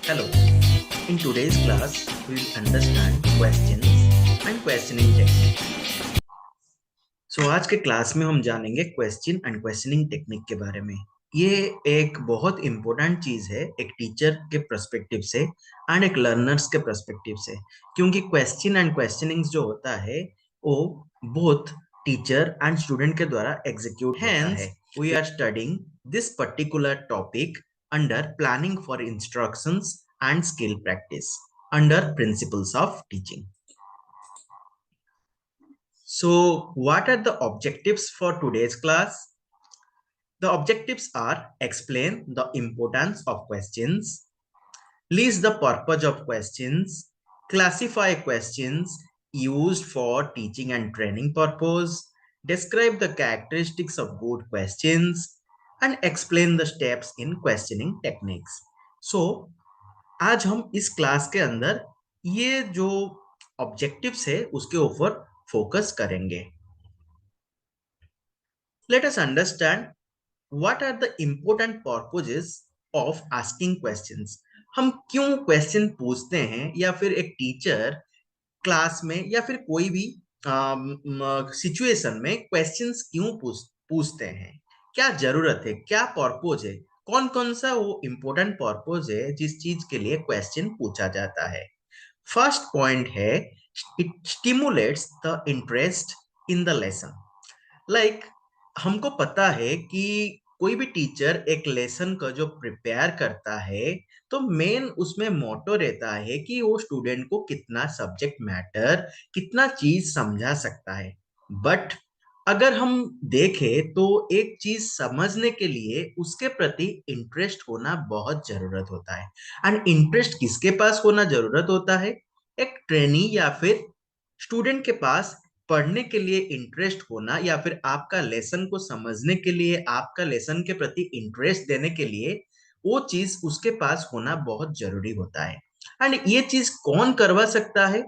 Hello. In today's class, we will understand questions and questioning technique. आज के class में हम जानेंगे क्वेश्चन एंड क्वेश्चनिंग टेक्निक के बारे में। ये एक बहुत इंपॉर्टेंट चीज है एक टीचर के पर्सपेक्टिव से एंड एक लर्नर्स के पर्सपेक्टिव से, क्योंकि क्वेश्चन एंड क्वेश्चनिंग जो होता है वो बोथ टीचर एंड स्टूडेंट के द्वारा एग्जीक्यूट होता है। We are studying this particular topic under planning for instructions and skill practice under principles of teaching. So what are the objectives for today's class? The objectives are explain the importance of questions, list the purpose of questions, classify questions used for teaching and training purpose, describe the characteristics of good questions, and explain the steps in questioning techniques. So आज हम इस class के अंदर ये जो objectives है उसके ऊपर फोकस करेंगे। Let us understand what are the important purposes of asking questions. हम क्यों क्वेश्चन पूछते हैं, या फिर एक टीचर क्लास में या फिर कोई भी सिचुएशन में क्वेश्चंस क्यों पूछते हैं, क्या जरूरत है, क्या पर्पज है, कौन कौन सा वो इम्पोर्टेंट पर्पज है जिस चीज के लिए क्वेश्चन पूछा जाता है। फर्स्ट पॉइंट है it stimulates the interest in the lesson. Like हमको पता है कि कोई भी टीचर एक लेसन का जो प्रिपेयर करता है तो मेन उसमें मोटो रहता है कि वो स्टूडेंट को कितना सब्जेक्ट मैटर, कितना चीज समझा सकता है। बट अगर हम देखें तो एक चीज समझने के लिए उसके प्रति इंटरेस्ट होना बहुत जरूरत होता है। एंड इंटरेस्ट किसके पास होना जरूरत होता है? एक ट्रेनी या फिर स्टूडेंट के पास पढ़ने के लिए इंटरेस्ट होना, या फिर आपका लेसन को समझने के लिए, आपका लेसन के प्रति इंटरेस्ट देने के लिए वो चीज उसके पास होना बहुत जरूरी होता है। एंड ये चीज कौन करवा सकता है?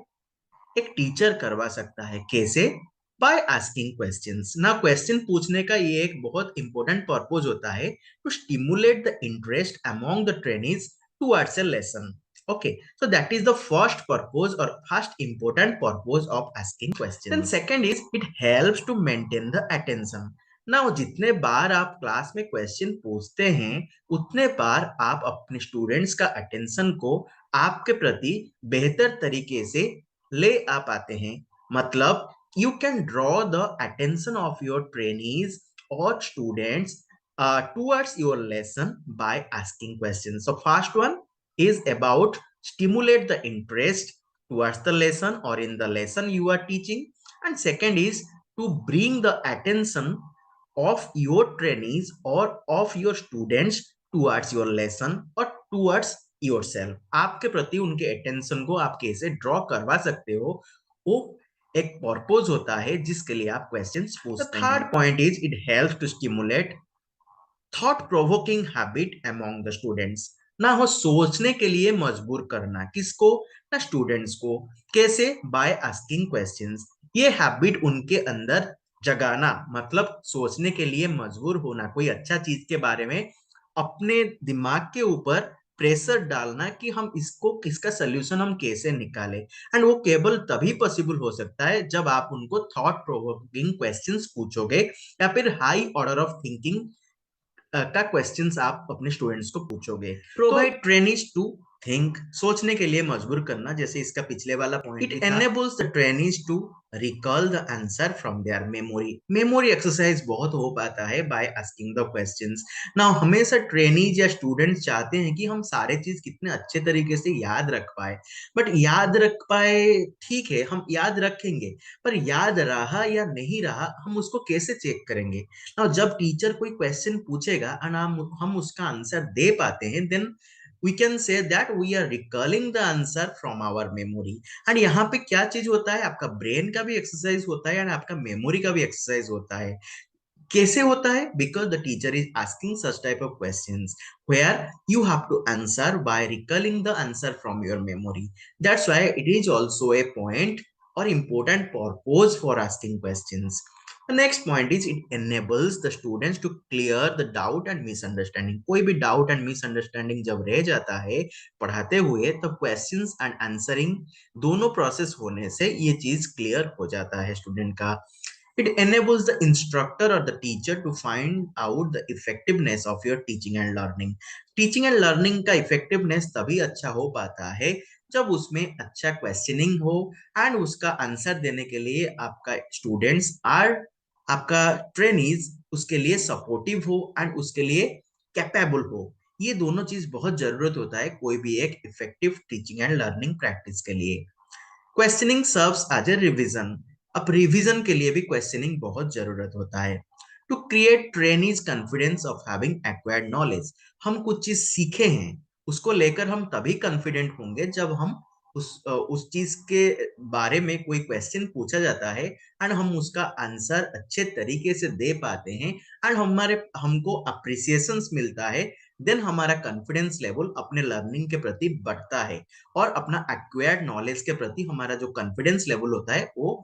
एक टीचर करवा सकता है। कैसे? बाय आस्किंग क्वेश्चंस ना। क्वेश्चन पूछने का ये एक बहुत इंपॉर्टेंट पर्पज होता है to stimulate the interest among the trainees towards a lesson. Okay, so that is the first purpose or first important purpose of asking questions. Then second is it helps to maintain the attention. Now जितने बार आप class में question पूछते हैं उतने बार आप अपने students का attention को आपके प्रति बेहतर तरीके से ले आ पाते हैं। मतलब you can draw the attention of your trainees or students towards your lesson by asking questions. So first one is about stimulate the interest towards the lesson or in the lesson you are teaching, and second is to bring the attention of your trainees or of your students towards your lesson or towards yourself. आपके प्रति उनके attention को आप कैसे draw करवा सकते हो, वो एक पर्पस होता है जिसके लिए आप क्वेश्चंस पूछते हैं। Third point is it helps to stimulate thought provoking habit among the students. ना हो सोचने के लिए मजबूर करना, किसको? ना स्टूडेंट्स को। कैसे? By asking questions. ये हैबिट उनके अंदर जगाना, मतलब सोचने के लिए मजबूर होना, कोई अच्छा चीज के बारे में अपने दिमाग के ऊपर प्रेशर डालना कि हम इसको किसका सोल्यूशन हम कैसे निकालें। एंड वो केवल तभी पॉसिबल हो सकता है जब आप उनको थॉट प्रोवोकिंग क्वेश्चंस पूछोगे, या फिर हाई ऑर्डर ऑफ थिंकिंग का क्वेश्चंस आप अपने स्टूडेंट्स को पूछोगे। प्रोवाइड ट्रेनीज टू थिंक, सोचने के लिए मजबूर करना, जैसे इसका पिछले वाला point. It enables the trainees to recall the answer from their memory. Memory exercise बहुत हो पाता है by asking the questions. Now हमेशा ट्रेनीज या स्टूडेंट्स चाहते हैं कि हम सारे चीज कितने अच्छे तरीके से याद रख पाए। बट याद रख पाए ठीक है, हम याद रखेंगे, पर याद रहा या नहीं रहा हम उसको कैसे चेक करेंगे? Now, जब टीचर कोई क्वेश्चन पूछेगा और हम उसका आंसर दे पाते हैं, then we can say that we are recalling the answer from our memory. And यहाँ पे क्या चीज होता है? आपका ब्रेन का भी एक्सरसाइज होता है एंड आपका मेमोरी का भी एक्सरसाइज होता है। कैसे होता है? Because the teacher is asking such type of questions where you have to answer by recalling the answer from your memory. That's why it is also a point और important purpose for asking questions. Next point is it enables the students to clear the doubt and misunderstanding. कोई भी doubt and misunderstanding जब रह जाता है पढ़ाते हुए, तो क्वेश्चंस एंड आंसरिंग दोनों प्रोसेस होने से ये चीज क्लियर हो जाता है स्टूडेंट का। It enables the instructor or the teacher to find out the effectiveness of your teaching and learning. Teaching and learning का effectiveness तभी अच्छा हो पाता है जब उसमें अच्छा क्वेश्चनिंग हो एंड उसका आंसर देने के लिए आपका स्टूडेंट्स और आपका ट्रेनीज उसके लिए सपोर्टिव हो एंड उसके लिए कैपेबल हो। ये दोनों चीज बहुत जरूरत होता है कोई भी एक effective teaching and learning practice के लिए। Questioning serves as a revision. अब रिवीजन के लिए भी क्वेश्चनिंग बहुत जरूरत होता है। To create trainees confidence of having acquired knowledge. हम कुछ चीज सीखे हैं, उसको लेकर हम तभी कॉन्फिडेंट होंगे जब हम उस चीज के बारे में कोई क्वेश्चन पूछा जाता है एंड हम उसका आंसर अच्छे तरीके से दे पाते हैं एंड हमारे हमको अप्रिसिएशन मिलता है। देन हमारा कॉन्फिडेंस लेवल अपने लर्निंग के प्रति बढ़ता है और अपना एक्वायर्ड नॉलेज के प्रति हमारा जो कॉन्फिडेंस लेवल होता है वो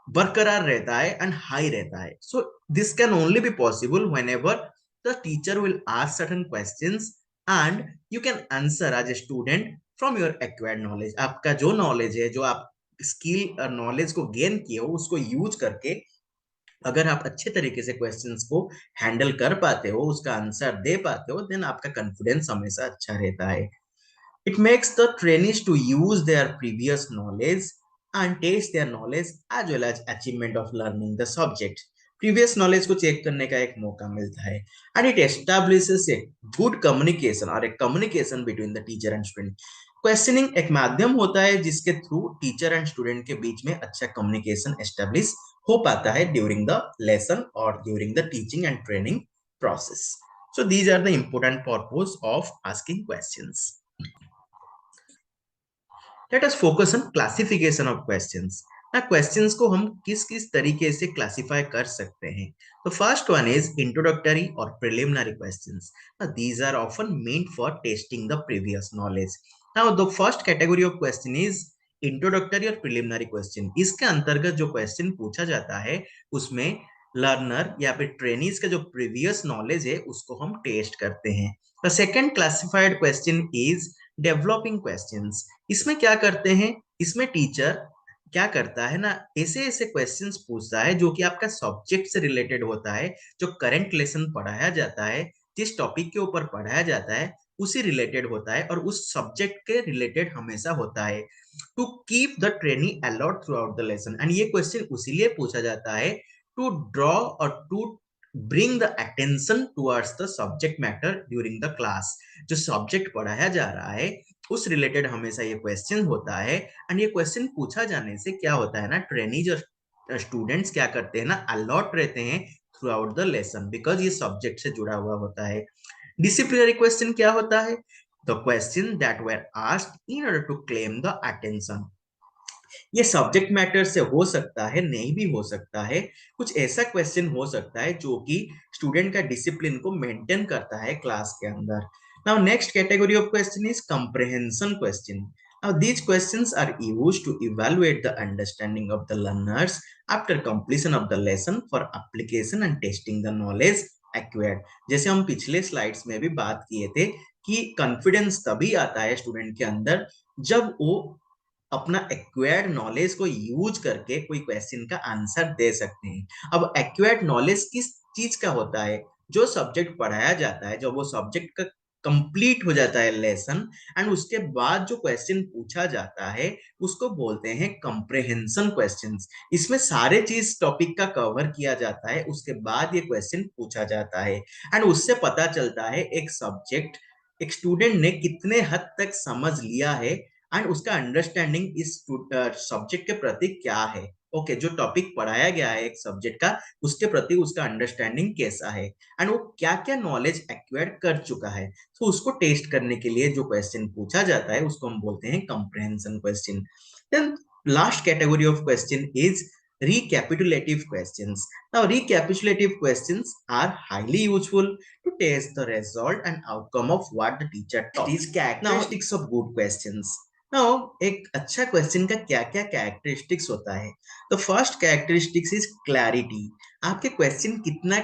बरकरार रहता है एंड हाई रहता है। So this can only be possible whenever the teacher will ask certain questions and you can answer as a student from your acquired knowledge. आपका जो नॉलेज है, जो आप स्किल और नॉलेज को गेन किए हो, उसको यूज करके अगर आप अच्छे तरीके से क्वेश्चंस को हैंडल कर पाते हो, उसका आंसर दे पाते हो, देन आपका कॉन्फिडेंस हमेशा अच्छा रहता है। It makes the trainees to use their previous knowledge and test their knowledge as well as achievement of learning the subject. Previous knowledge को चेक करने का एक मौका मिलता है and it establishes a good communication or a communication between the teacher and student. Questioning एक माध्यम होता है जिसके थ्रू टीचर एंड स्टूडेंट के बीच में अच्छा कम्युनिकेशन एस्टेब्लिश हो पाता है ड्यूरिंग द लेसन और during the teaching and training process. So these are the important purpose of asking questions. Let us focus on classification of questions. ना questions को हम किस किस तरीके से क्लासिफाई कर सकते हैं। तो फर्स्ट वन इज इंट्रोडक्टरी और preliminary questions. Now these are often meant for testing the previous knowledge. Now the first category of question is introductory और प्रिलिमिनरी क्वेश्चन। इसके अंतर्गत जो क्वेश्चन पूछा जाता है उसमें लर्नर या फिर ट्रेनीज का जो प्रीवियस नॉलेज है उसको हम टेस्ट करते हैं। The second classified question is developing questions. इसमें क्या करते हैं, इसमें टीचर क्या करता है ना, ऐसे ऐसे क्वेश्चंस पूछता है जो कि आपका सब्जेक्ट से रिलेटेड होता है, जो करंट लेसन पढ़ाया जाता है, जिस टॉपिक के ऊपर पढ़ाया जाता है उसी रिलेटेड होता है और उस सब्जेक्ट के रिलेटेड हमेशा होता है। To keep the training alert throughout the lesson. And ये क्वेश्चन उसीलिए पूछा जाता है टू ड्रॉ और to bring the attention towards the subject matter during the class. जो सब्जेक्ट पढ़ाया जा रहा है उस रिलेटेड हमेशा ये क्वेश्चन होता है एंड ये क्वेश्चन पूछा जाने से क्या होता है ना, ट्रेनीज और स्टूडेंट्स क्या करते हैं ना, अलर्ट रहते हैं through out the lesson because ये सब्जेक्ट से जुड़ा हुआ होता है। डिसिप्लिनरी क्वेश्चन क्या होता है, the question that were asked in order to claim the attention. ये सब्जेक्ट मैटर से हो सकता है, नहीं भी हो सकता है। कुछ ऐसा क्वेश्चन हो सकता है जो कि स्टूडेंट का डिसिप्लिन को मेंटेन करता है क्लास के अंदर। Now next category of question is comprehension question. Now these questions are used to evaluate the understanding of the learners after completion of the lesson for application and testing the knowledge acquired. जैसे हम पिछले slides में भी बात किए थे कि confidence तभी आता है स्टूडेंट के अंदर जब वो अपना एक्वायर्ड नॉलेज को यूज करके कोई क्वेश्चन का आंसर दे सकते हैं। अब एक्वायर्ड नॉलेज किस चीज का होता है, जो सब्जेक्ट पढ़ाया जाता है, जब वो सब्जेक्ट का कंप्लीट हो जाता है लेसन एंड उसके बाद जो क्वेश्चन पूछा जाता है उसको बोलते हैं कंप्रेहेंशन क्वेश्चंस। इसमें सारे चीज टॉपिक का कवर किया जाता है, उसके बाद ये क्वेश्चन पूछा जाता है एंड उससे पता चलता है एक सब्जेक्ट एक स्टूडेंट ने कितने हद तक समझ लिया है एंड उसका अंडरस्टैंडिंग इस सब्जेक्ट के प्रति क्या है। ओके जो टॉपिक पढ़ाया गया है एक सब्जेक्ट का उसके प्रति उसका अंडरस्टैंडिंग कैसा है एंड वो क्या क्या नॉलेज एक्वायर कर चुका है। तो उसको टेस्ट करने के लिए जो क्वेश्चन पूछा जाता है उसको हम बोलते हैं comprehension question. Then last category of question is recapitulative questions. Now recapitulative questions are highly useful to test the result and outcome of what the teacher taught. It is characteristics of good questions. Now एक अच्छा question का क्या क्या characteristics होता है। तो first characteristics is clarity. आपके question कितना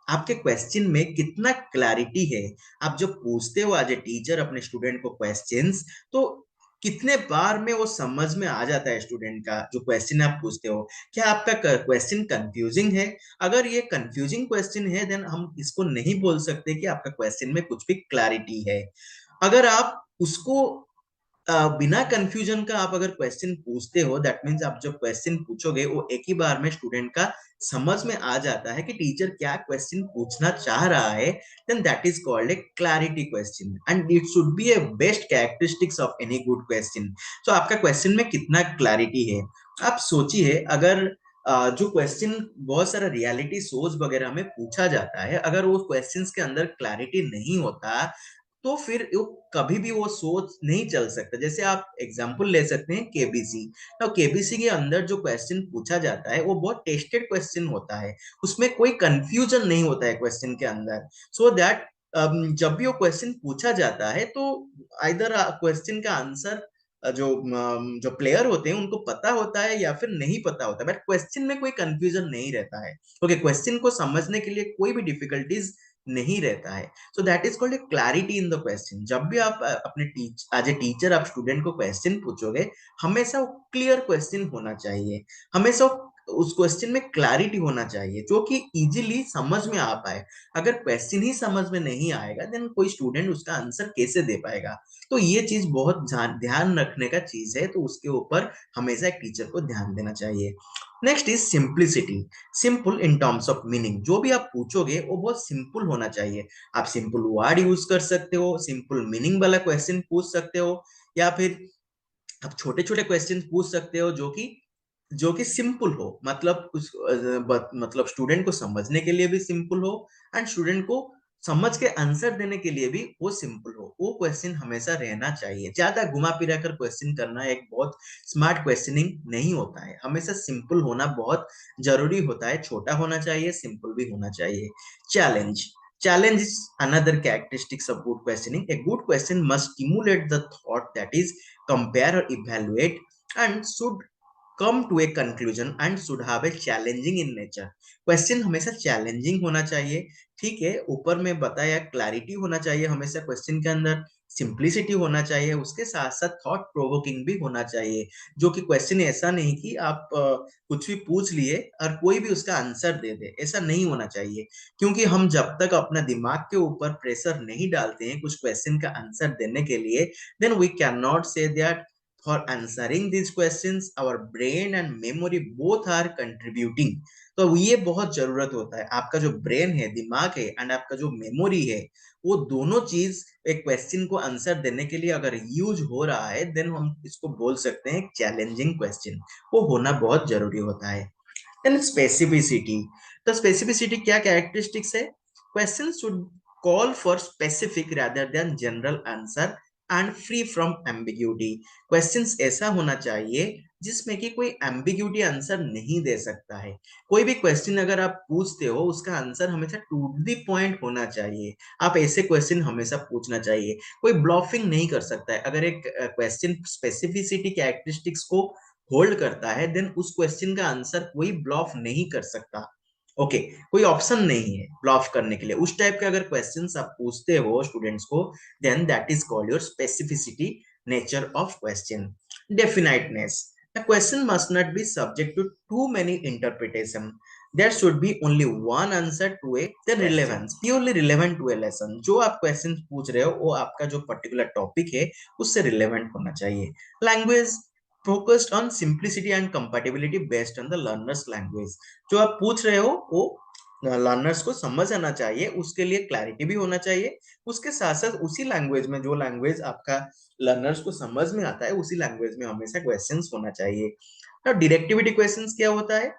आपके क्वेश्चन में कितना क्लैरिटी है। आप जब पूछते हो एज ए टीचर अपने स्टूडेंट को क्वेश्चंस, तो कितने बार में वो समझ में आ जाता है स्टूडेंट का जो क्वेश्चन आप पूछते हो। क्या आपका क्वेश्चन कंफ्यूजिंग है? अगर ये कंफ्यूजिंग क्वेश्चन है देन हम इसको नहीं बोल सकते कि आपका क्वेश्चन में कुछ भी क्लैरिटी है। अगर आप उसको बिना कंफ्यूजन का आप अगर क्वेश्चन पूछते हो, दैट मीन्स आप जो क्वेश्चन पूछोगे वो एक ही बार में स्टूडेंट का समझ में आ जाता है कि टीचर क्या क्वेश्चन पूछना चाह रहा है, then that is called a clarity question and it should be a best characteristics of any good question. तो आपका क्वेश्चन में कितना क्लैरिटी है। आप सोचिए, अगर जो क्वेश्चन बहुत सारा रियलिटी शोज वगैरह में पूछा जाता है, अगर वो क्वेश्चंस के अंदर क्लैरिटी नहीं होता, तो फिर वो कभी भी वो सोच नहीं चल सकता। जैसे आप एग्जांपल ले सकते हैं केबीसी। तो केबीसी के अंदर जो क्वेश्चन पूछा जाता है वो बहुत टेस्टेड क्वेश्चन होता है, उसमें कोई कंफ्यूजन नहीं होता है क्वेश्चन के अंदर। सो दैट जब भी वो क्वेश्चन पूछा जाता है तो आइदर क्वेश्चन का आंसर जो प्लेयर होते हैं उनको पता होता है या फिर नहीं पता होता है, बट क्वेश्चन में कोई कंफ्यूजन नहीं रहता है। ओके, क्वेश्चन को समझने के लिए कोई भी डिफिकल्टीज नहीं रहता है। So that is called a clarity in the question. जब भी आप अपने एज ए टीचर आप स्टूडेंट को क्वेश्चन पूछोगे, हमेशा वो क्लियर क्वेश्चन होना चाहिए, हमेशा उस क्वेश्चन में क्लैरिटी होना चाहिए जो कि इजीली समझ में आ पाए। अगर क्वेश्चन ही समझ में नहीं आएगा देन कोई स्टूडेंट उसका आंसर कैसे दे पाएगा। तो ये चीज बहुत ध्यान रखने का चीज है, तो उसके ऊपर हमेशा एक टीचर को ध्यान देना चाहिए। Next is simplicity. Simple in terms of meaning. जो भी आप पूछोगे वो बहुत सिंपल होना चाहिए। आप सिंपल वर्ड यूज कर सकते हो, सिंपल मीनिंग वाला क्वेश्चन पूछ सकते हो, या फिर आप छोटे छोटे क्वेश्चन पूछ सकते हो जो कि सिंपल हो, मतलब उस मतलब स्टूडेंट को समझने के लिए भी सिंपल हो एंड स्टूडेंट को समझ के आंसर देने के लिए भी वो सिंपल हो। वो क्वेश्चन हमेशा रहना चाहिए। ज्यादा घुमा फिरा कर क्वेश्चन करना एक बहुत स्मार्ट क्वेश्चनिंग नहीं होता है। हमेशा सिंपल होना बहुत जरूरी होता है, छोटा होना चाहिए, सिंपल भी होना चाहिए। Challenge. Challenge is another characteristics of good questioning. A good question must stimulate the thought, that is, compare or evaluate, and should come to a conclusion and should have a challenging in nature. Question हमेशा challenging होना चाहिए। ठीक है, ऊपर में बताया clarity होना चाहिए हमेशा क्वेश्चन के अंदर, सिंप्लिसिटी होना चाहिए, उसके साथ साथ थॉट प्रोवोकिंग भी होना चाहिए। जो कि क्वेश्चन ऐसा नहीं कि आप कुछ भी पूछ लिए और कोई भी उसका आंसर दे दे, ऐसा नहीं होना चाहिए। क्योंकि हम जब तक अपना दिमाग के ऊपर प्रेशर नहीं डालते हैं कुछ क्वेश्चन का आंसर देने के लिए, then we can not say that for answering these questions our brain and memory both are contributing। तो ये बहुत जरूरत होता है, आपका जो ब्रेन है, दिमाग है, एंड आपका जो मेमोरी है, वो दोनों चीज एक क्वेश्चन को आंसर देने के लिए अगर यूज हो रहा है देन हम इसको बोल सकते हैं चैलेंजिंग क्वेश्चन। वो होना बहुत जरूरी होता है। Then specificity. तो स्पेसिफिसिटी क्या कैरेक्टरिस्टिक्स है? Question should call for specific rather than general answer and free from ambiguity. Questions ऐसा होना चाहिए जिसमें कि कोई एम्बिग्यूटी आंसर नहीं दे सकता है। कोई भी क्वेश्चन अगर आप पूछते हो उसका आंसर हमेशा टू द पॉइंट होना चाहिए। आप ऐसे क्वेश्चन हमेशा पूछना चाहिए, कोई ब्लॉफिंग नहीं कर सकता है। अगर एक क्वेश्चन स्पेसिफिसिटी कैरेक्टरिस्टिक्स को होल्ड करता है देन उस क्वेश्चन का आंसर कोई ब्लॉफ नहीं कर सकता। ओके, कोई ऑप्शन नहीं है ब्लॉफ करने के लिए। उस टाइप के अगर क्वेश्चंस आप पूछते हो स्टूडेंट्स को, then that is called your specificity nature of question. Definiteness. A question must not be subject to too many interpretation. There should be only one answer to a the relevance, purely relevant to a lesson। जो आप question पूछ रहे हो वो आपका जो particular topic है उससे रिलेवेंट होना चाहिए। Language focused on simplicity and compatibility based on the learner's language। जो आप पूछ रहे हो वो लर्नर्स को समझ आना चाहिए, उसके लिए क्लैरिटी भी होना चाहिए। उसके साथ साथ उसी लैंग्वेज में, जो लैंग्वेज आपका लर्नर्स को समझ में आता है, उसी लैंग्वेज में हमेशा क्वेश्चंस होना चाहिए। अब डायरेक्टिविटी क्वेश्चंस क्या होता है?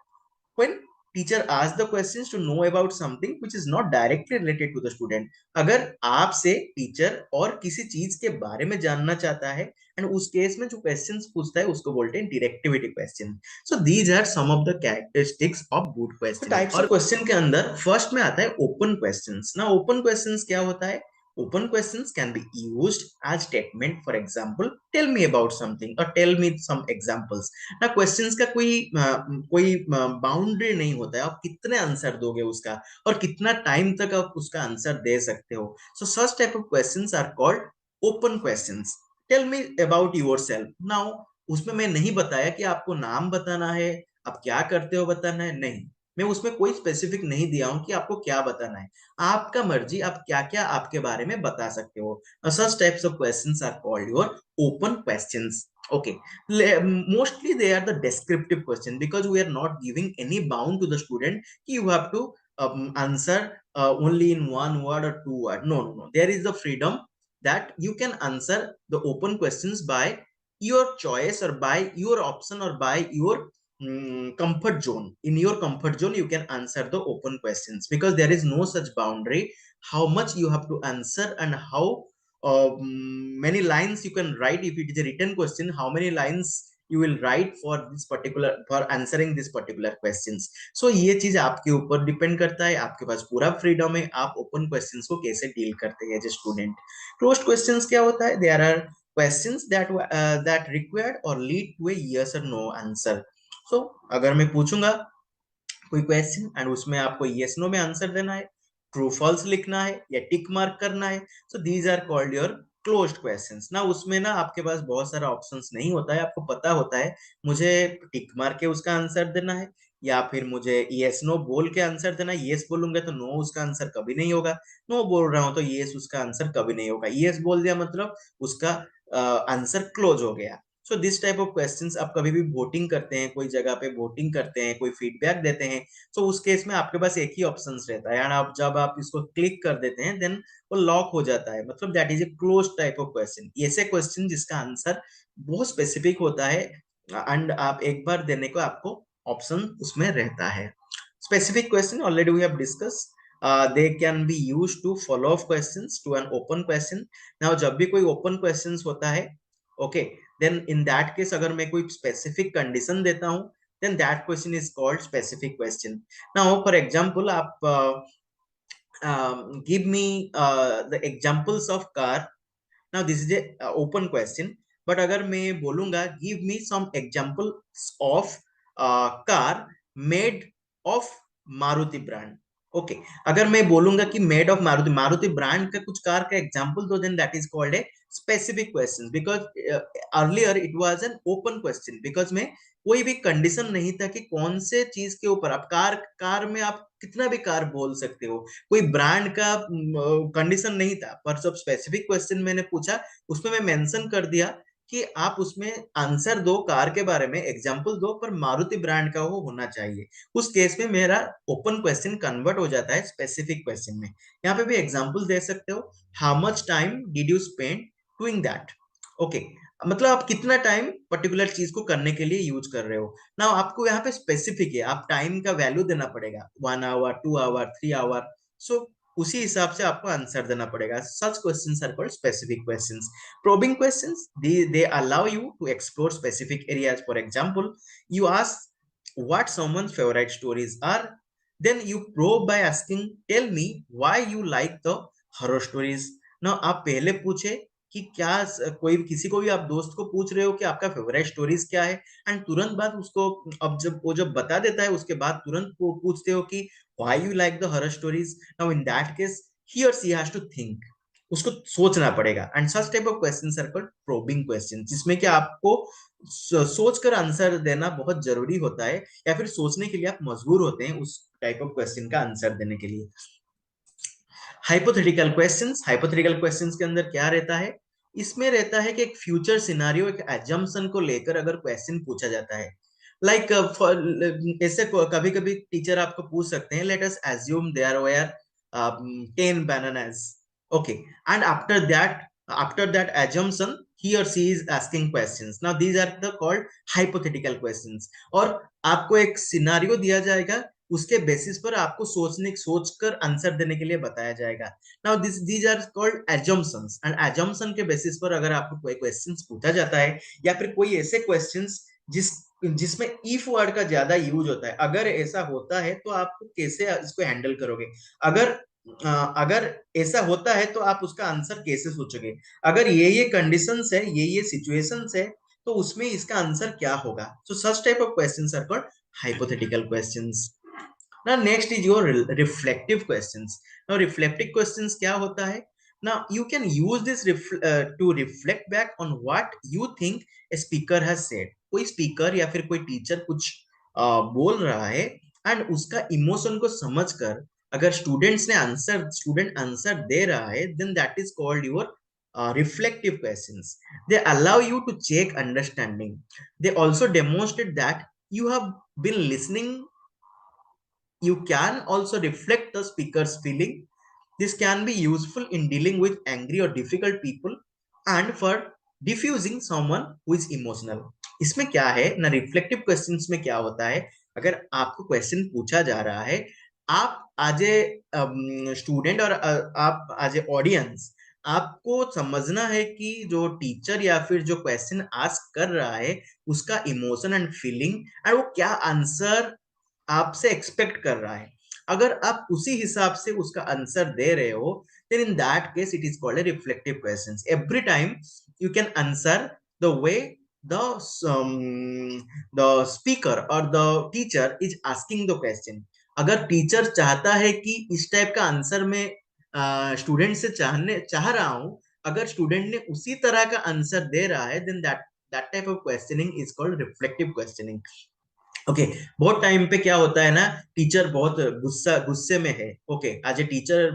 when teacher asks the questions to know about something which is not directly related to the student। अगर आपसे टीचर और किसी चीज के बारे में जानना चाहता है एंड उस केस में जो क्वेश्चंस पूछता है उसको बोलते हैं directivity question. So these are some of the characteristics of good question. Types of question के अंदर फर्स्ट में आता है ओपन क्वेश्चंस। ना ओपन क्वेश्चंस क्या होता है? Open questions can be used as statement. For example, tell me about something or tell me some examples. ना क्वेश्चंस का कोई बाउंड्री नहीं होता है, आप कितने आंसर दोगे उसका और कितना टाइम तक आप उसका आंसर दे सकते हो. So such type of questions are called open questions. Tell me about yourself. Now उसमें मैं नहीं बताया कि आपको नाम बताना है, आप क्या करते हो बताना है, नहीं. मैं उसमें कोई स्पेसिफिक नहीं दिया हूं कि आपको क्या बताना है. आपका मर्जी, आप क्या क्या आपके बारे में बता सकते हो. Such types of questions are called your open questions. Okay, mostly they are the descriptive question because we are not giving any bound to the student. You have to answer only in one word or two word. No, no, no. There is the freedom that you can answer the open questions by your choice or by your option or by your comfort zone. In your comfort zone you can answer the open questions because there is no such boundary how much you have to answer and how many lines you can write. If it is a written question, how many lines you will write for this particular, for answering this particular questions. So ये चीज आपके ऊपर depend करता है, आपके पास पूरा freedom है, आप ओपन क्वेश्चंस को कैसे डील करते हैं as a student. Closed questions क्या होता है? There are questions that required or lead to a yes or no answer. So अगर मैं पूछूंगा कोई क्वेश्चन एंड उसमें आपको यस नो में आंसर देना है, ट्रू फॉल्स लिखना है या टिक मार्क करना है, so these are called your closed questions. ना उसमें ना आपके पास बहुत सारा ऑप्शंस नहीं होता है, आपको पता होता है मुझे टिक मार के उसका आंसर देना है या फिर मुझे यस नो बोल के आंसर देना है. यस बोलूंगा तो नो उसका आंसर कभी नहीं होगा, नो बोल रहा हूं तो यस उसका आंसर कभी नहीं होगा. यस बोल दिया मतलब उसका आंसर क्लोज हो गया. So this type of questions आप कभी भी वोटिंग करते हैं, कोई जगह पे वोटिंग करते हैं, कोई फीडबैक देते हैं, तो उस केस में आपके पास एक ही ऑप्शन रहता है एंड आप जब आप इसको क्लिक कर देते हैं देन वो लॉक हो जाता है, मतलब that is a close type of question. ऐसे क्वेश्चन जिसका आंसर बहुत स्पेसिफिक होता है एंड आप एक बार देने को आपको ऑप्शन उसमें रहता है. Specific question already we have discuss. They can be use to follow up questions to an open question. Now जब भी कोई ओपन क्वेश्चंस होता है, okay, then in that case अगर मैं कोई specific condition देता हूं then that question is called specific question. Now for example आप give me the examples of car. Now this is a open question, but अगर मैं बोलूंगा give me some examples of car made of Maruti brand. Okay अगर मैं बोलूंगा कि made of Maruti, Maruti brand का कुछ कार का एग्जांपल दो, then that is called a specific question because earlier it was an open question because में कोई भी कंडीशन नहीं था कि कौन से चीज के ऊपर आप कार कार में आप कितना भी कार बोल सकते हो, कोई ब्रांड का कंडीशन नहीं था. पर जब स्पेसिफिक क्वेश्चन मैंने पूछा उसमें मैं मेंशन कर दिया कि आप उसमें आंसर दो कार के बारे में, एग्जांपल दो, पर मारुति ब्रांड का वो होना चाहिए. उस केस में मेरा ओपन क्वेश्चन कन्वर्ट हो जाता है स्पेसिफिक क्वेश्चन में. यहाँ पे भी एग्जांपल दे सकते हो, how much time did you spend doing that. Okay मतलब आप कितना टाइम पर्टिकुलर चीज को करने के लिए यूज कर रहे हो. ना आपको यहाँ पे स्पेसिफिक है, आप टाइम का वैल्यू देना पड़ेगा, 1 आवर, 2 आवर, 3 आवर. सो उसी हिसाब से आपको आंसर देना पड़ेगा. Such questions are called specific questions. Probing questions, they allow you to explore specific areas. For example, you ask what someone's favorite stories are, then you probe by asking tell me why you like the horror stories. now आप पहले पूछे कि क्या कोई किसी को भी आप दोस्त को पूछ रहे हो कि आपका फेवरेट स्टोरीज क्या है एंड तुरंत बाद उसको, अब जब वो जब बता देता है उसके बाद तुरंत वो पूछते हो कि why you like the horror stories. now in that case he or she has to think, उसको सोचना पड़ेगा. And such type of questions are called probing question, जिसमें कि आपको सोचकर आंसर देना बहुत जरूरी होता है या फिर सोचने के लिए आप मजबूर होते हैं उस टाइप ऑफ क्वेश्चन का आंसर देने के लिए. हाइपोथेटिकल क्वेश्चंस, हाइपोथेटिकल क्वेश्चंस के अंदर क्या रहता है? इसमें रहता है कि एक फ्यूचर सिनारियो, एक एजम्पशन को लेकर अगर क्वेश्चन पूछा जाता है, लाइक ऐसे कभी कभी टीचर आपको पूछ सकते हैं, let us assume there were 10 bananas. Okay, and after that assumption he or she is asking questions. Now these are the called hypothetical questions. और आपको एक सिनारियो दिया जाएगा, उसके बेसिस पर आपको सोचकर आंसर देने के लिए बताया जाएगा. Now these are called assumptions. And assumption के बेसिस पर अगर आपको कोई क्वेश्चंस पूछा जाता है या फिर कोई ऐसे क्वेश्चंस जिसमें इफ वर्ड का ज्यादा यूज होता है, अगर ऐसा होता है तो आप कैसे इसको हैंडल करोगे. अगर अगर ऐसा होता है तो आप उसका आंसर कैसे सोचोगे, अगर ये कंडीशंस है, ये सिचुएशंस है, तो उसमें इसका आंसर क्या होगा। So such type of questions are called hypothetical questions. Now next is your reflective questions. Now reflective questions क्या होता है? Now you can use this to reflect back on what you think a speaker has said. कोई speaker या फिर कोई teacher कुछ बोल रहा है and उसका emotion को समझकर अगर स्टूडेंट आंसर दे रहा है, then that is called your reflective questions. They allow you to check understanding. They also demonstrate that you have been listening. You can also reflect the speaker's feeling. This can be useful in dealing with angry or difficult people and for diffusing someone who is emotional. इसमें क्या है ना, reflective questions में क्या होता है, अगर आपको क्वेश्चन पूछा जा रहा है, आप एज ए स्टूडेंट और आप एज ए ऑडियंस, आपको समझना है कि जो टीचर या फिर जो क्वेश्चन आस्क कर रहा है उसका इमोशन एंड फीलिंग एंड वो क्या आंसर आपसे एक्सपेक्ट कर रहा है। अगर आप उसी हिसाब से उसका आंसर दे रहे हो, then in that case it is called a reflective questions. Every time you can answer the way the the speaker or the teacher is asking the question. अगर टीचर चाहता है कि इस टाइप का आंसर में student से चाह रहा हूं, अगर स्टूडेंट ने उसी तरह का आंसर दे रहा है, then that type of questioning is called reflective questioning. Okay बहुत टाइम पे क्या होता है ना, टीचर बहुत गुस्से में है। ओके एज ए टीचर,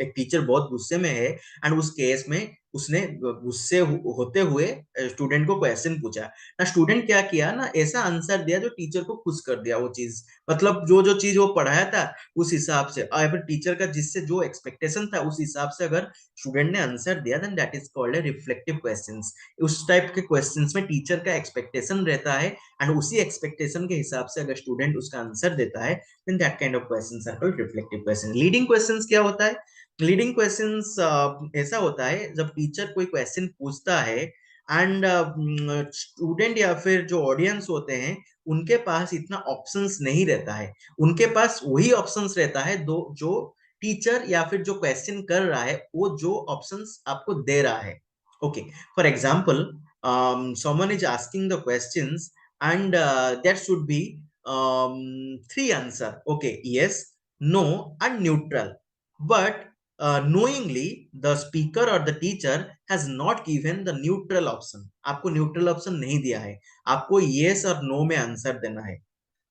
एक टीचर बहुत गुस्से में है एंड उस केस में उसने गुस्से होते हुए स्टूडेंट को क्वेश्चन पूछा ना, स्टूडेंट क्या किया ना, ऐसा आंसर दिया जो टीचर को खुश कर दिया। वो चीज मतलब जो जो चीज वो पढ़ाया था उस हिसाब से, और फिर टीचर का जिससे जो एक्सपेक्टेशन था उस हिसाब से अगर स्टूडेंट ने आंसर दिया, then that is called a reflective questions. उस टाइप के क्वेश्चंस में टीचर का एक्सपेक्टेशन रहता है एंड उसी एक्सपेक्टेशन के हिसाब से अगर स्टूडेंट उसका आंसर देता है, then that kind of questions are called reflective question. Leading questions क्या होता है? लीडिंग क्वेश्चंस ऐसा होता है जब टीचर कोई क्वेश्चन पूछता है एंड स्टूडेंट या फिर जो ऑडियंस होते हैं उनके पास इतना ऑप्शंस नहीं रहता है, उनके पास वही ऑप्शंस रहता है दो जो टीचर या फिर जो क्वेश्चन कर रहा है वो जो ऑप्शंस आपको दे रहा है। Okay for example, someone is asking the questions and there should be three answer. Okay, yes, no and neutral, but knowingly the speaker or the teacher has not given the neutral option. आपको neutral option नहीं दिया है, आपको yes और no में answer देना है।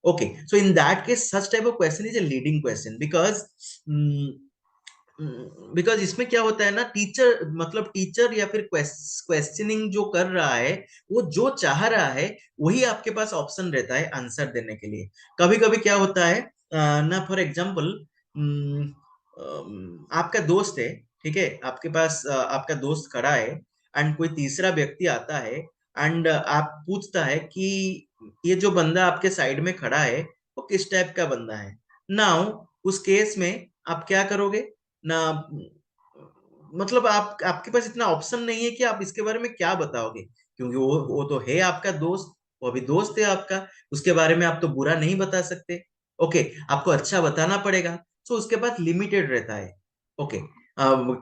Okay, so in that case such type of question is a leading question because because इसमें क्या होता है ना, टीचर मतलब टीचर या फिर क्वेश्चनिंग जो कर रहा है वो जो चाह रहा है वही आपके पास ऑप्शन रहता है आंसर देने के लिए। कभी कभी क्या होता है ना, फॉर एग्जांपल आपका दोस्त है, ठीक है, आपके पास आपका दोस्त खड़ा है एंड कोई तीसरा व्यक्ति आता है एंड आप पूछता है कि ये जो बंदा आपके साइड में खड़ा है वो किस टाइप का बंदा है। नाउ उस केस में आप क्या करोगे ना, मतलब आप आपके पास इतना ऑप्शन नहीं है कि आप इसके बारे में क्या बताओगे, क्योंकि वो तो है आपका दोस्त, वो अभी दोस्त है आपका, उसके बारे में आप तो बुरा नहीं बता सकते। ओके आपको अच्छा बताना पड़ेगा, तो उसके पास लिमिटेड रहता है। ओके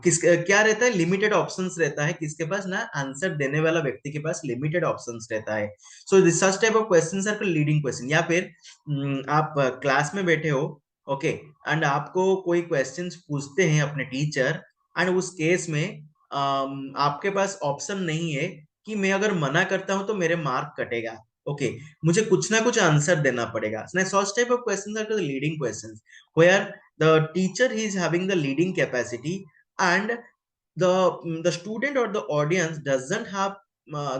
किस क्या रहता है, लिमिटेड ऑप्शंस रहता है किसके पास ना, आंसर देने वाला व्यक्ति के पास लिमिटेड ऑप्शंस रहता है। So this such type of questions are leading question. या फिर आप क्लास में बैठे हो, ओके एंड आपको कोई क्वेश्चंस पूछते हैं अपने टीचर एंड उस केस में आपके पास ऑप्शन नहीं है कि मैं अगर मना करता हूं तो मेरे मार्क कटेगा। ओके मुझे कुछ ना कुछ आंसर देना पड़ेगा। Such type of questions are the leading questions where the teacher is having the leading capacity and the student or the audience doesn't have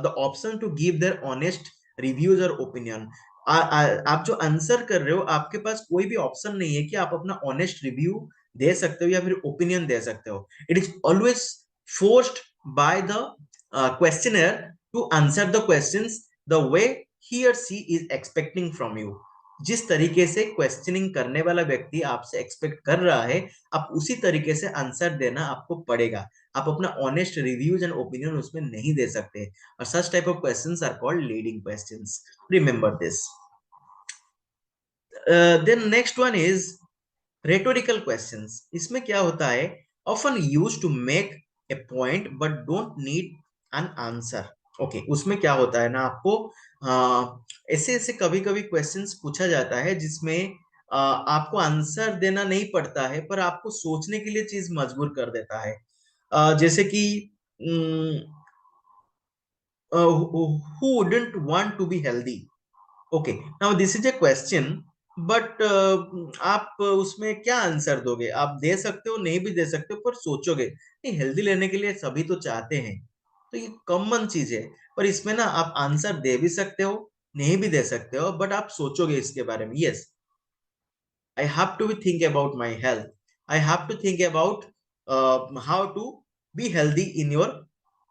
the option to give their honest reviews or opinion। आप जो answer कर रहे हो आपके पास कोई भी option नहीं है कि आप अपना ऑनेस्ट रिव्यू दे सकते हो या फिर ओपिनियन दे सकते हो। It is always forced by the questioner to answer the questions the way he और she is expecting from you. जिस तरीके से क्वेश्चनिंग करने वाला व्यक्ति आपसे एक्सपेक्ट कर रहा है, आप उसी तरीके से आंसर देना आपको पड़ेगा। आप अपना ऑनेस्ट रिव्यूज एंड ओपिनियन उसमें नहीं दे सकते, और such type of questions are called leading questions. Remember this. Then next one is rhetorical questions, इसमें क्या होता है, often use to make a point but don't need an answer. Okay, उसमें क्या होता है ना, आपको ऐसे ऐसे कभी कभी क्वेश्चंस पूछा जाता है जिसमें आपको आंसर देना नहीं पड़ता है, पर आपको सोचने के लिए चीज मजबूर कर देता है। जैसे कि who wouldn't want to be healthy? Okay, now this is a question, but आप उसमें क्या आंसर दोगे? आप दे सकते हो, नहीं भी दे सकते हो, पर सोचोगे नहीं, हेल्दी लेने के लिए सभी तो चाहते हैं। तो ये कॉमन चीज है, पर इसमें ना आप आंसर दे भी सकते हो, नहीं भी दे सकते हो, बट आप सोचोगे इसके बारे में। Yes, I have to think about my health. I have to think about how to be healthy in your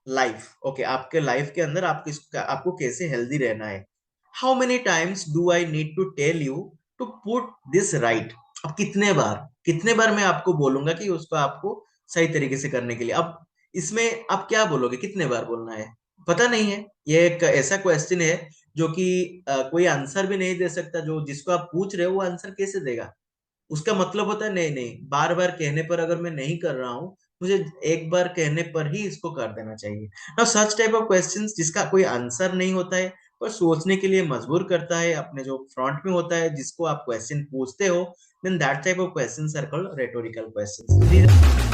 life. Okay, आपके लाइफ के अंदर आपको कैसे हेल्दी रहना है। How many times do I need to tell you to put this right? अब कितने बार मैं आपको बोलूंगा कि उसको आपको सही तरीके से करने के लिए। अब इसमें आप क्या बोलोगे, कितने बार बोलना है, पता नहीं है। ये एक ऐसा क्वेश्चन है जो कि कोई आंसर भी नहीं दे सकता। जो जिसको आप पूछ रहे हो वो आंसर कैसे देगा? उसका मतलब होता है नहीं नहीं, बार बार कहने पर अगर मैं नहीं कर रहा हूँ, मुझे एक बार कहने पर ही इसको कर देना चाहिए। Now such type of questions जिसका कोई आंसर नहीं होता है, पर सोचने के लिए मजबूर करता है, अपने जो फ्रंट में होता है जिसको आप क्वेश्चन पूछते हो, then that type of questions are called rhetorical questions.